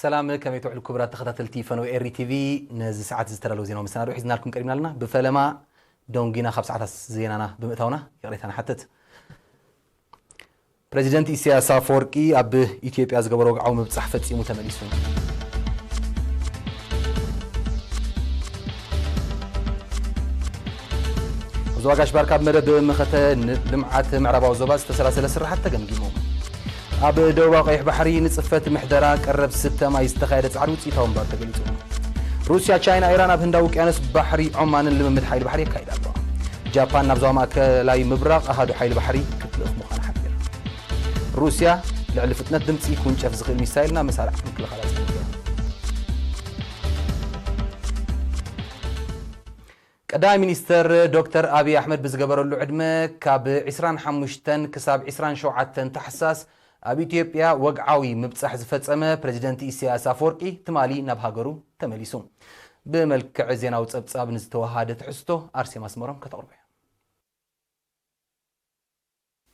سلام كم يتوعد الكبرى تخطت فنو إيري تي في نز ساعات زترلو زينا ومسنا روح يزنا لكم قريبنا لنا بفلما دونجينا 5 ساعات زينانا بمئتونا يقريتنا حتت بريزيدنت إسياس أفورقي أب إثيوبيا زغبرو عوم بصحفة سيمو تمليسون زواجاش باركاب مرد مخته لمعات معرباو زوباز تسلاسل سرحت تجمجمو أب دوبا قيح بحري نصفت محدرا قرب 6 ما يستخايد تعرض يتاون بار تقليتو روسيا تشاينا ايران اب هندا وقيانس بحري عمان لممد حيل بحري كايدالو جابان نبزوا ماك لاي مبراق احد حيل بحري كتلف مخان حبير روسيا لعل فتنه دمص يكون شف زغل ميسايلنا مسارع كل خلاص قدام مينستر دكتور ابي احمد بزغبرلو عدمه كاب 25 كساب 27 تحساس أبي إثيوبيا وقعوي مبصح زفصمه بريزيدنت إسياس أفورقي تمالي ناب هاغرو تمليسو بملكع زينا وصبصاب نزتوهاده تحستو أرسي مسمرهم كتقربه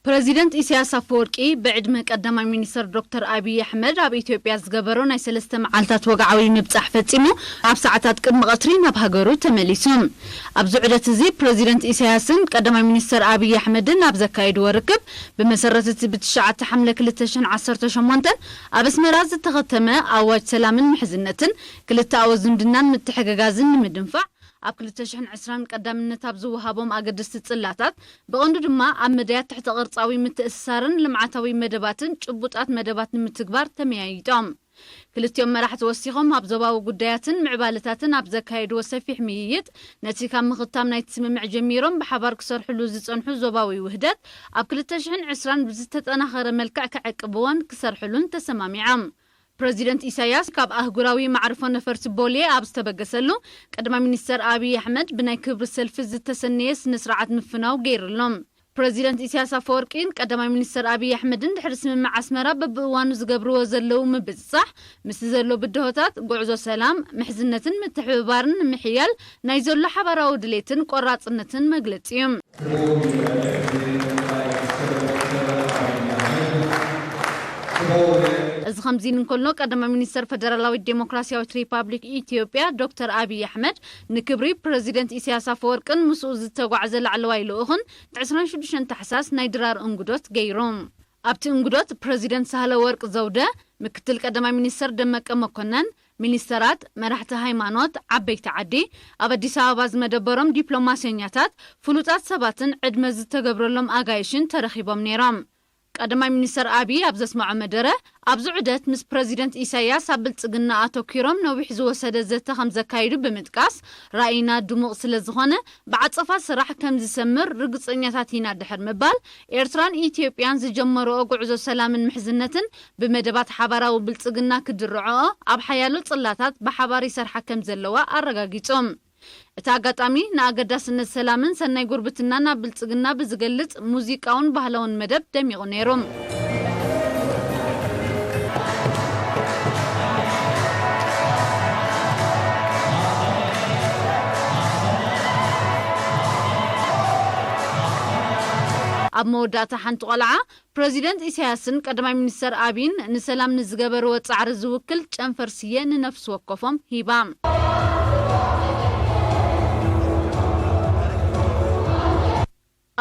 بريزيدنت إسياس أفورقي بعد ما قدم مينستر دكتور أبي أحمد أبي إثيوبيا زغبرو ناي سلسته معالتات وقعوي مبصح فصيمو أب ساعتات قدم قطري ناب هاغرو تمليسو أب زعدت زي بريزيدنت إسياسن قدم مينستر أبي أحمد ناب زكايد وركب بمسرته بتشعه حمله 2018 أب اسمراز تختمه أواج سلام محزنتن كلتا أوزمدنان متحققازن مدنفع أب 2020 قدامنا تابزو هابوم أقدست تصلاتات بقندو دما أب مديات تحت غرصاوي متأسسارن لمعاتاوي مدباتن شبوطات مدباتن متكبار تميايتام كلتيوم مراحت وسيخهم أبزواو قداياتن معبالتاتن أبزكايد وسفي حمييت نتيكا مخطام نايت سممع جميرهم بحبار كسر حلوز صنحو زباوي وهدات أب 2020 بزتت أناخر ملكع كعقبوان كسر حلون تسمامي عام بريزيدنت إسياس كاب أهجراوي معرفة نفرت بولي أبستبجسلو قدم مينستر أبي أحمد بناي كبر السلفز التسنيس نسرعت نفناو غير لهم بريزيدنت إسياس أفورقين قدم مينستر أبي أحمد دحرس من مع أسمرة ببوانو زقبرو زلو مبصح مسزلو بدهوتات قعزو سلام محزنة متحبارن محيال نايزولو حبراو دليتن قراصنتن مغلطيم از خمزين كلنا قدم مينستر فدرالاوي ديمقراطياوي ريبابليك إثيوبيا دكتور أبي أحمد نكبري بريزيدنت إسياس أفورقن مسؤول زتغعز العلواي لوخن 26 تحساس نايدرار انغدوت غيروم ابت انغدوت بريزيدنت سهله ورق زوده مكتل قدم مينستر دمق مكنن ሚኒስተራት መራሕቲ ሃይማኖት ዓበይቲ ዓዲ ኣብ አዲስ አበባ ዝመደበሮም ዲፕሎማስያኛታት ፍሉጣት ሰባትን ዕድመ ዝተገብረሎም አጋይሽን ተረኺቦም ነይሮም ቀዳማይ ሚኒስተር አብይ ኣብ ዘስማዖ መደረ ኣብ ዝዑደት ምስ ፕሬዚደንት ኢሳያስ ኣብ ብልጽግና ኣተኪሮም ነዊሕ ዝወሰደ ዘተ ከም ዘካይዱ ብምጥቃስ ራእይና ድሙቕ ስለ ዝኾነ ብዓጸፋ ስራሕ ከም ዝሰምር ርግጸኛታት ኢና ድሕር ምባል ኤርትራን ኢትዮጵያን ዝጀመረኦ ጉዕዞ ሰላምን ምሕዝነትን ብመደባት ሓባራዊ ብልጽግና ክድርዖ ኣብ ሓያሎ ጽላታት ብሓባር ይሰርሓ ከም ዘለዋ ኣረጋጊጾም እታጋጣሚ ናገዳስነት ሰላምን ሰናይ ጉርብትናና ብልጽግና ብዝገልጽ ሙዚቃውን ባህላውን መደብ ደሚቑ ነይሮም ኣብ መወዳእታ ሓንቲ ቆልዓ ፕሬዚደንት ኢሳያስን ቀዳማይ ሚኒስተር አብይን ንሰላም ንዝገበርዎ ጻዕሪ ዝውክል ጨንፈርስየ ንነፍስ ወከፎም ሂባ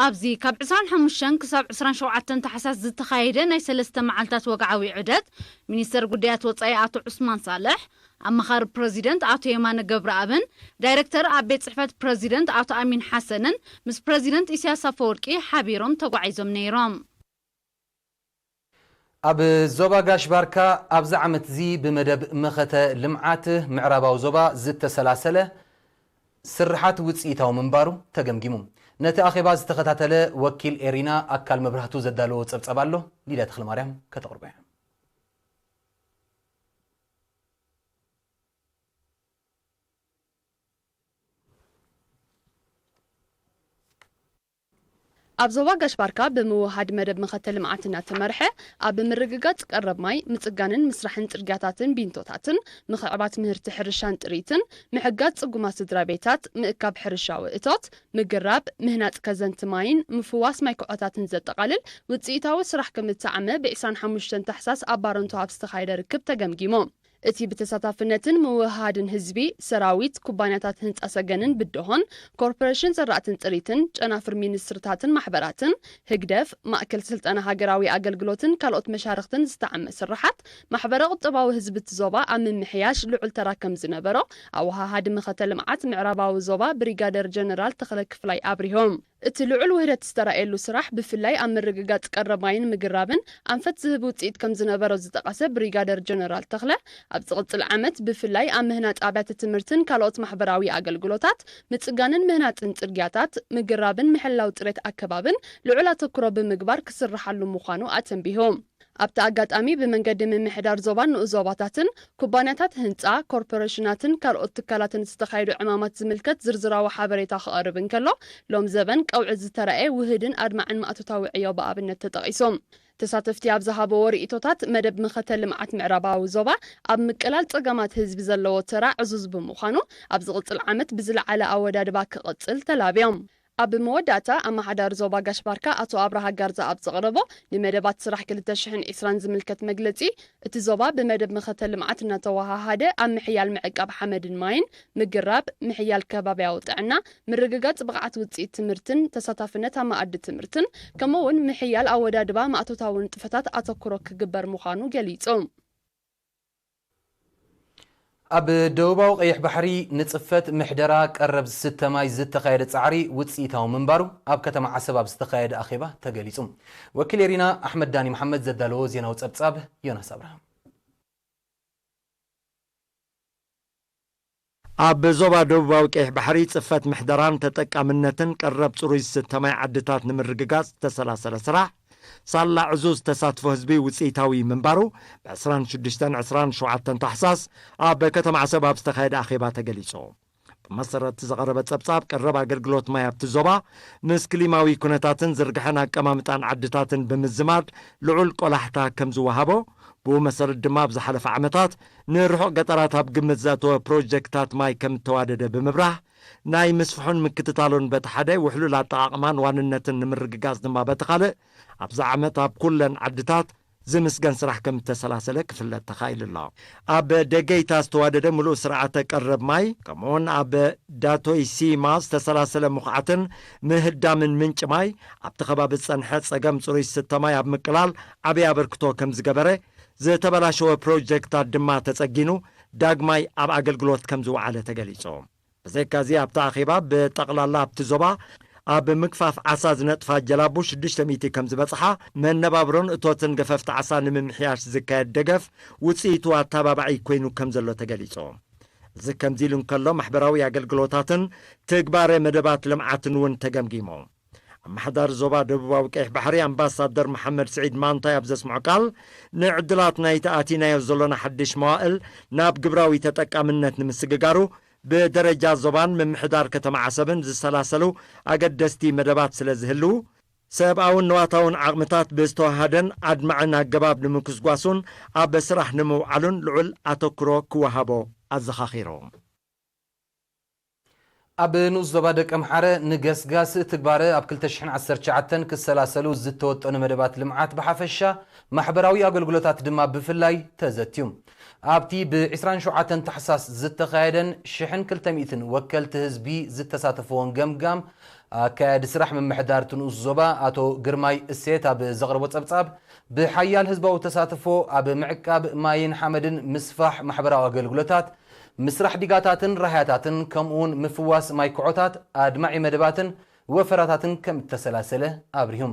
أبزي كاب 25 كساب 27 تحساس زتخايدة ناي سلسة معالتات وقعوي عدد مينستر قديات وطعي آتو عثمان صالح أما خار بريزيدنت آتو يمان قبر أبن دايركتر أبيت صحفة بريزيدنت آتو أمين حسنن مس بريزيدنت إسياس أفورقي حبيرون تقعيزم نيرام أب زوبا قاش باركا أب زعمت زي بمدب مخته لمعاته معربا وزوبا زت سلاسلة سرحات وتسئيتاو منبارو تقمقيمو نتي أخيباز تختاتله وكيل إيرينا أكال مبرهتو زدالو تصبصبالو ليلة دخل مريم كتقربه أبزوا قاش باركا بموهاد مدب مختل معاتنا تمرحة أب مرققات قرب ماي متقانن مسرحن ترقاتاتن بينتوتاتن مخعبات مهر تحرشان تريتن محقات صقومات درابيتات مئكاب حرشاو إتات مقراب مهنات كزنت ماين مفواس مايكواتاتن زد تقالل وتسيتاو سرح كمتعمى بإسان حموشتن تحساس أبارنتو عبستخايدة ركب تقمقيمو እቲ ብተሳታፍነትን ምውሃድን ህዝቢ ሰራዊት ኩባንያታት ህንፃ ሰገንን ብድሆን ኮርፖሬሽን ዘራእትን ጥሪትን ጨናፍር ሚኒስትርታትን ማሕበራትን ህግደፍ ማእከል ስልጠና ሃገራዊ አገልግሎትን ካልኦት መሻርክትን ዝተዓመ ስራሓት ማሕበረ ቁጠባዊ ህዝቢ ዞባ ኣብ ምምሕያሽ ልዑል ተራከም ዝነበሮ ኣወሃሃድ ምኽተ ልምዓት ምዕራባዊ ዞባ ብሪጋደር ጀነራል ተኽለ ክፍላይ አብሪሆም እቲ ልዑል ውህደት ዝተራእየሉ ስራሕ ብፍላይ ኣብ ምርግጋጽ ቀረማይን ምግራብን ኣንፈት ዝህብ ውፅኢት ከም ዝነበሮ ዝጠቐሰ ብሪጋደር ጀነራል ተኽለ ኣብ ዝቕጽል ዓመት ብፍላይ ኣብ ምህናፅ ኣብያተ ትምህርትን ካልኦት ማሕበራዊ ኣገልግሎታት ምጽጋንን ምህናፅን ጽርግያታት ምግራብን ምሕላው ጥሬት ኣከባብን ልዑል ኣተኩሮ ብምግባር ክስርሓሉ ምዃኑ ኣተንቢሆም ኣብቲ ኣጋጣሚ ብመንገዲ ምምሕዳር ዞባን ንኡዞባታትን ኩባንያታት ህንፃ ኮርፖሬሽናትን ካልኦት ትካላትን ዝተኻየዱ ዕማማት ዝምልከት ዝርዝራዊ ሓበሬታ ክቐርብ እንከሎ ሎም ዘበን ቀውዒ ዝተረኣየ ውህድን ኣድማዕን ማእቶታዊ ዕዮ ብኣብነት ተጠቒሶም ተሳተፍቲ ኣብ ዝሃበዎ ርእቶታት መደብ ምኽተ ልምዓት ምዕራባዊ ዞባ ኣብ ምቅላል ፀገማት ህዝቢ ዘለዎ ተራ ዕዙዝ ብምዃኑ ኣብ ዝቕፅል ዓመት ብዝለዓለ ኣወዳድባ ክቕፅል ተላብዮም ኣብ መወዳእታ ኣማሓዳር ዞባ ጋሽባርካ ኣቶ ኣብርሃ ጋርዛ ኣብ ዘቕረቦ ንመደባት ስራሕ 2020 ዝምልከት መግለፂ እቲ ዞባ ብመደብ ምኽተ ልምዓት እናተወሃሃደ ኣብ ምሕያል ምዕቃብ ሓመድን ማይን ምግራብ ምሕያል ከባቢያዊ ጥዕና ምርግጋጽ ብቕዓት ውፅኢት ትምህርትን ተሳታፍነት ኣብ መኣዲ ትምህርትን ከምኡውን ምሕያል ኣወዳድባ ማእቶታውን ጥፈታት ኣተኩሮ ክግበር ምዃኑ ገሊፆም ኣብ ደቡባዊ ቀይሕ ባሕሪ ንጽፈት ምሕደራ ቀረብ ዝተማይ ዝተኻየደ ጻዕሪ ውፅኢታዊ ምንባሩ ኣብ ከተማ ዓሰብ ኣብ ዝተኻየደ ኣኼባ ተገሊጹ። ወኪል ኤሪና ኣሕመድ ዳኒ መሐመድ ዘዳለዎ ዜናዊ ጸብጻብ ዮናስ አብርሃም ኣብ ዞባ ደቡባዊ ቀይሕ ባሕሪ ጽፈት ምሕደራን ተጠቃምነትን ቀረብ ጽሩይ ዝተማይ ዓድታት ንምርግጋጽ ዝተሰላሰለ ስራሕ ሳላ ዕዙዝ ተሳትፎ ህዝቢ ውፅኢታዊ ምንባሩ ብ26-27 ታሕሳስ ኣብ ከተማ ዓሰብ ኣብ ዝተኻየደ ኣኼባ ተገሊጹ። ብመሰረት ዝቐረበ ጸብጻብ ቀረብ ኣገልግሎት ማይ ኣብቲ ዞባ ምስ ክሊማዊ ኩነታትን ዝርግሐን ኣቀማምጣን ዓድታትን ብምዝማድ ልዑል ቆላሕታ ከም ዝወሃቦ ብኡ መሰረት ድማ ኣብ ዝሓለፈ ዓመታት ንርሑቕ ገጠራት ኣብ ግምት ዘእተወ ፕሮጀክታት ማይ ከም ተዋደደ ብምብራህ ናይ ምስፍሑን ምክትታሎን በቲ ሓደ ውሕሉል ኣጠቓቕማን ዋንነትን ንምርግጋጽ ድማ በቲ ካልእ ኣብዛ ዓመት ኣብ ኩለን ዓድታት ዝምስገን ስራሕ ከም ተሰላሰለ ክፍለጥ ተኻኢሉ ኣሎ። ኣብ ደገይታ ዝተዋደደ ምሉእ ስርዓተ ቀረብ ማይ ከምኡውን ኣብ ዳቶይ ሲማ ዝተሰላሰለ ምኹዓትን ምህዳምን ምንጭ ማይ ኣብቲ ከባቢ ዝጸንሐ ጸገም ጽሩይ ዝስተ ማይ ኣብ ምቅላል ዓብዪ ኣበርክቶ ከም ዝገበረ ዝተበላሸወ ፕሮጀክታት ድማ ተጸጊኑ ዳግማይ ኣብ ኣገልግሎት ከም ዝወዓለ ተገሊጹ። ብዘይካዚ ኣብቲ ኣኼባ ብጠቕላላ ኣብቲ ዞባ ኣብ ምግፋፍ ዓሳ ዝነጥፋ ጀላቡ 600 ከም ዝበጽሓ መነባብሮን እቶትን ገፈፍቲ ዓሳ ንምምሕያሽ ዝካየድ ደገፍ ውፅኢቱ ኣተባባዒ ኮይኑ ከም ዘሎ ተገሊጹ። እዚ ከምዚ ኢሉ እንከሎ ማሕበራዊ ኣገልግሎታትን ትግባረ መደባት ልምዓትን እውን ተገምጊሙ። ኣማሓዳር ዞባ ደቡባዊ ቀይሕ ባሕሪ ኣምባሳደር መሐመድ ስዒድ ማንታይ ኣብ ዘስምዖ ቃል ንዕድላት ናይቲ ኣቲናዮ ዘሎና ሓድሽ መዋእል ናብ ግብራዊ ተጠቃምነት ንምስግጋሩ ብደረጃ ዞባን ምምሕዳር ከተማ ዓሰብን ዝሰላሰሉ ኣገደስቲ መደባት ስለ ዝህልው ሰብኣውን ነዋታውን ዓቕምታት ብዝተዋሃደን ኣድማዕን ኣገባብ ንምክስጓሱን ኣብ ስራሕ ንምውዓሉን ልዑል ኣተኩሮ ክወሃቦ ኣዘኻኺሩ። ኣብ ንኡስ ዞባ ደቀ ምሓረ ንገስጋስ ትግባረ ኣብ 2019 ክሰላሰሉ ዝተወጠኑ መደባት ልምዓት ብሓፈሻ ማሕበራዊ ኣገልግሎታት ድማ ብፍላይ ተዘትዩ። ኣብቲ ብ27 ታሕሳስ ዝተኻየደን 1200 ወከልቲ ህዝቢ ዝተሳተፈዎን ገምጋም ኣካያዲ ስራሕ ምምሕዳር ንኡስ ዞባ ኣቶ ግርማይ እሴት ኣብ ዘቕረቦ ጸብጻብ ብሓያል ህዝባዊ ተሳትፎ ኣብ ምዕቃብ ማይን ሓመድን ምስፋሕ ማሕበራዊ ኣገልግሎታት ምስራሕ ዲጋታትን ራህያታትን ከምኡውን ምፍዋስ ማይ ኩዖታት ኣድማዒ መደባትን ወፈራታትን ከም ተሰላሰለ ኣብሪሁም።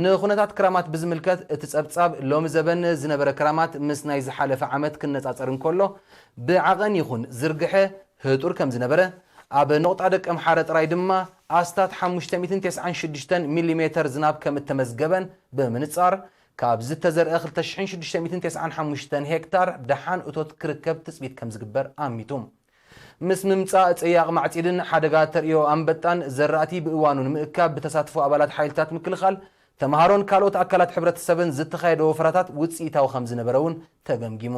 ንኹነታት ክራማት ብዝምልከት እቲ ጸብጻብ ሎሚ ዘበን ዝነበረ ክራማት ምስ ናይ ዝሓለፈ ዓመት ክነጻጸር እንከሎ ብዓቐን ይኹን ዝርግሐ ህጡር ከም ዝነበረ ኣብ ነቕጣ ደቀ ምሓረ ጥራይ ድማ ኣስታት 596 ሚሜ ዝናብ ከም እተመዝገበን ብምንጻር ካብ ዝተዘርአ 2695 ሄክታር ደሓን እቶት ክርከብ ትጽቢት ከም ዝግበር ኣሚቱ። ምስ ምምጻእ ጽያቕ ማዕጺድን ሓደጋ ተርእዮ ኣንበጣን ዘራእቲ ብእዋኑ ንምእካብ ብተሳትፎ ኣባላት ሓይልታት ምክልኻል ተምሃሮን ካልኦት ኣካላት ሕብረተሰብን ዝተኻየደ ወፈራታት ውፅኢታዊ ከም ዝነበረውን ተገምጊሙ።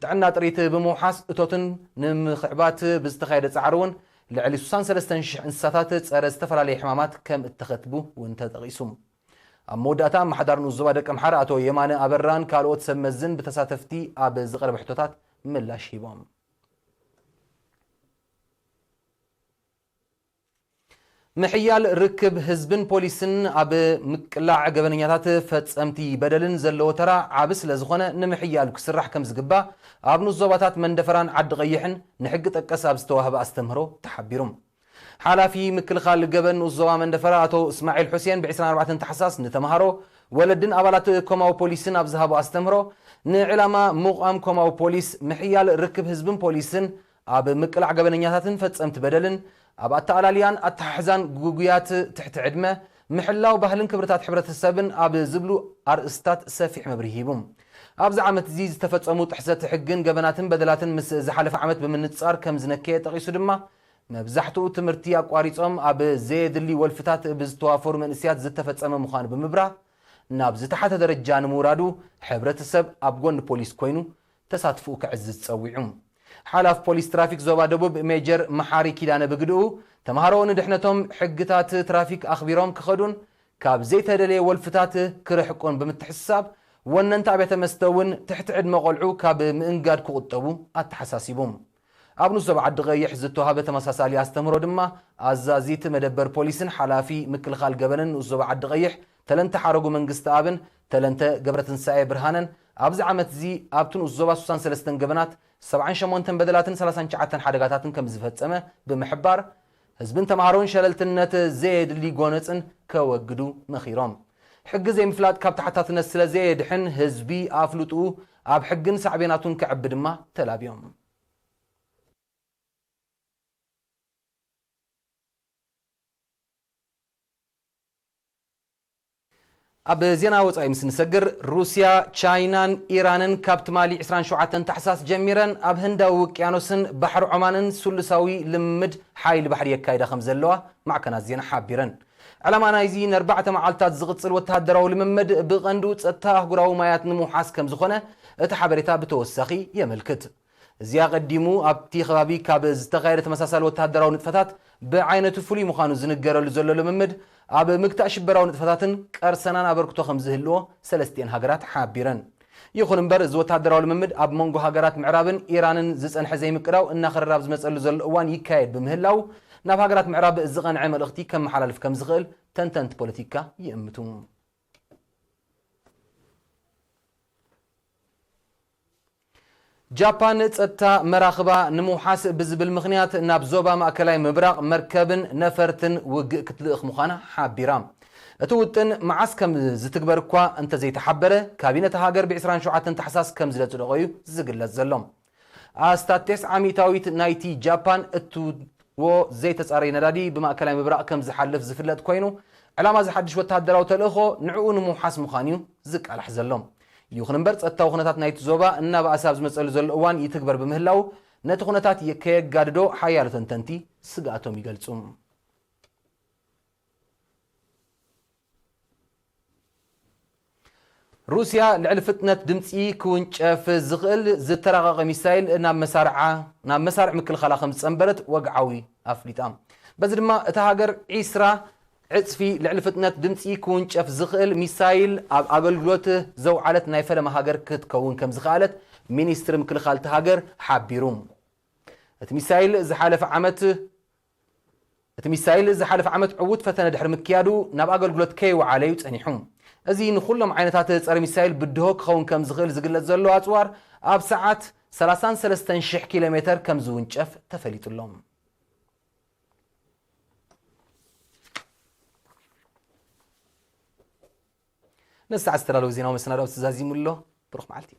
ጥዕና ጥሪት ብምውሓስ እቶትን ንምኽዕባት ብዝተኻየደ ጻዕሪ እውን ልዕሊ 63,000 እንስሳታት ጸረ ዝተፈላለየ ሕማማት ከም እተኸትቡ እውን ተጠቒሱ። ኣብ መወዳእታ ኣማሓዳር ንኡስ ዞባ ደቀ ምሓረ ኣቶ የማነ ኣበራን ካልኦት ሰብ መዝን ብተሳተፍቲ ኣብ ዝቐረበ ሕቶታት ምላሽ ሂቦም ምሕያል ርክብ ህዝብን ፖሊስን ኣብ ምቅላዕ ገበነኛታት ፈጸምቲ በደልን ዘለዎ ተራ ዓብ ስለ ዝኾነ ንምሕያል ክስራሕ ከም ዝግባእ ኣብ ንዞባታት መንደፈራን ዓዲ ቀይሕን ንሕጊ ጠቀስ ኣብ ዝተዋህበ ኣስተምህሮ ተሓቢሮም ሓላፊ ምክልኻል ገበን ዞባ መንደፈራ ኣቶ እስማዒል ሁሴን ብ24 ታሕሳስ ንተምሃሮ ወለድን ኣባላት ኮማው ፖሊስን ኣብ ዝሃቦ ኣስተምህሮ ንዕላማ ምቋም ኮማው ፖሊስ ምሕያል ርክብ ህዝብን ፖሊስን ኣብ ምቅላዕ ገበነኛታትን ፈጸምቲ በደልን ኣብ ኣተኣላልያን ኣተሓሕዛን ጉጉያት ትሕቲ ዕድመ ምሕላው ባህልን ክብርታት ሕብረተሰብን ኣብ ዝብሉ ኣርእስታት ሰፊሕ መብርሂ ሂቡ ኣብዚ ዓመት እዚ ዝተፈጸሙ ጥሕሰት ሕግን ገበናትን በደላትን ምስ ዝሓለፈ ዓመት ብምንጻር ከም ዝነከየ ጠቂሱ ድማ መብዛሕትኡ ትምህርቲ ኣቋሪጾም ኣብ ዘየድሊ ወልፍታት ብዝተዋፈሩ መንእስያት ዝተፈጸመ ምዃኑ ብምብራ ናብ ዝተሓተ ደረጃ ንምውራዱ ሕብረተሰብ ኣብ ጎኒ ፖሊስ ኮይኑ ተሳትፍኡ ክዕዝዝ ጸዊዑ ሓላፍ ፖሊስ ትራፊክ ዞባ ደቡብ ሜጀር መሓሪ ኪዳነ ብግድኡ ተምሃሮ ንድሕነቶም ሕግታት ትራፊክ ኣኽቢሮም ክኸዱን ካብ ዘይተደለየ ወልፍታት ክርሕቁን ብምትሕሳብ ወነንቲ ኣብያተ መስተ እውን ትሕቲ ዕድመ ቆልዑ ካብ ምእንጋድ ክቁጠቡ ኣተሓሳሲቦም ኣብ ንዞባ ዓዲ ቀይሕ ዝተዋሃበ ተመሳሳሊ ኣስተምህሮ ድማ ኣዛዚት መደበር ፖሊስን ሓላፊ ምክልኻል ገበንን ንዞባ ዓዲ ቀይሕ ተለንተ ሓረጉ መንግስቲ ኣብን ተለንተ ገብረትንሳኤ ብርሃነን ኣብዚ ዓመት እዚ ኣብቲ ንዞባ 63 ገበናት 78 በደላትን 39 ሓደጋታትን ከም ዝፈጸመ ብምሕባር ህዝብን ተምሃሮን ሸለልትነት ዘየድሊ ጎነፅን ከወግዱ መኺሮም ሕጊ ዘይምፍላጥ ካብ ተሓታትነት ስለ ዘየድሕን ህዝቢ ኣፍልጡ ኣብ ሕግን ሳዕቤናቱን ክዕቢ ድማ ተላብዮም ኣብ ዜና ወፃኢ ምስ ንሰግር ሩስያ ቻይናን ኢራንን ካብ ትማሊ 27 ታሕሳስ ጀሚረን ኣብ ህንዳዊ ውቅያኖስን ባሕሪ ዖማንን ሱሉሳዊ ልምምድ ሓይሊ ባሕሪ የካይዳ ከም ዘለዋ ማዕከናት ዜና ሓቢረን ዕላማ ናይዚ ን4 መዓልታት ዝቕፅል ወተሃደራዊ ልምምድ ብቐንዱ ጸጥታ ኣህጉራዊ ማያት ንምውሓስ ከም ዝኾነ እቲ ሓበሬታ ብተወሳኺ የመልክት እዚያ ቀዲሙ ኣብቲ ከባቢ ካብ ዝተኻየደ ተመሳሳሊ ወተሃደራዊ ንጥፈታት ብዓይነቱ ፍሉይ ምዃኑ ዝንገረሉ ዘሎ ልምምድ ኣብ ምግታእ ሽበራዊ ንጥፈታትን ቀርሰናን ኣበርክቶ ከም ዝህልዎ ሰለስቲአን ሃገራት ሓቢረን ይኹን እምበር እዚ ወተሃደራዊ ልምምድ ኣብ መንጎ ሃገራት ምዕራብን ኢራንን ዝጸንሐ ዘይምቅዳው እናኸረራብ ዝመጸሉ ዘሎ እዋን ይካየድ ብምህላው ናብ ሃገራት ምዕራብ ዝቐንዐ መልእኽቲ ከም መሓላልፍ ከም ዝኽእል ተንተንቲ ፖለቲካ ይእምቱ ጃፓን ጸጥታ መራኽባ ንምውሓስ ብዝብል ምኽንያት ናብ ዞባ ማእከላይ ምብራቕ መርከብን ነፈርትን ውግእ ክትልእኽ ምዃና ሓቢራ እቲ ውጥን መዓስ ከም ዝትግበር እኳ እንተዘይተሓበረ ካቢነት ሃገር ብ27 ታሕሳስ ከም ዝለጽደቐዩ ዝግለጽ ዘሎ ኣስታት 9 ዓመታዊት ናይቲ ጃፓን እትዎ ዘይተጻረየ ነዳዲ ብማእከላይ ምብራቕ ከም ዝሓልፍ ዝፍለጥ ኮይኑ ዕላማ ዝሓድሽ ወተሃደራዊ ተልእኾ ንዕኡ ንምውሓስ ምዃኑ እዩ ዝቃላሕ ዘሎ ይኹን እምበር ጸጥታዊ ኩነታት ናይቲ ዞባ እናባእሳ ኣብ ዝመጸሉ ዘሎ እዋን ይትግበር ብምህላው ነቲ ኩነታት ከየጋድዶ ሓያሎ ተንተንቲ ስጋኣቶም ይገልጹ ሩስያ ልዕሊ ፍጥነት ድምፂ ክውንጨፍ ዝኽእል ዝተራቐቐ ሚሳይል ናብ መሳርዕ ምክልኻላ ከም ዝጸንበረት ወግዓዊ ኣፍሊጣ በዚ ድማ እታ ሃገር 20 ዕጽፊ ልዕሊ ፍጥነት ድምፂ ክውንጨፍ ዝኽእል ሚሳይል ኣብ ኣገልግሎት ዘውዓለት ናይ ፈለማ ሃገር ክትከውን ከም ዝኽኣለት ሚኒስትሪ ምክልኻል እቲ ሃገር ሓቢሩ እቲ ሚሳይል ዝሓለፈ ዓመት ዕዉት ፈተነ ድሕሪ ምክያዱ ናብ ኣገልግሎት ከይወዓለዩ ጸኒሑ እዚ ንኹሎም ዓይነታት ጸረ ሚሳይል ብድሆ ክኸውን ከም ዝኽእል ዝግለጽ ዘሎ ኣጽዋር ኣብ ሰዓት 33,000 ኪሎ ሜትር ከም ዝውንጨፍ ተፈሊጡሎም نستعد استرالو زيناو مسنادو تزازيمو له بروح معلتي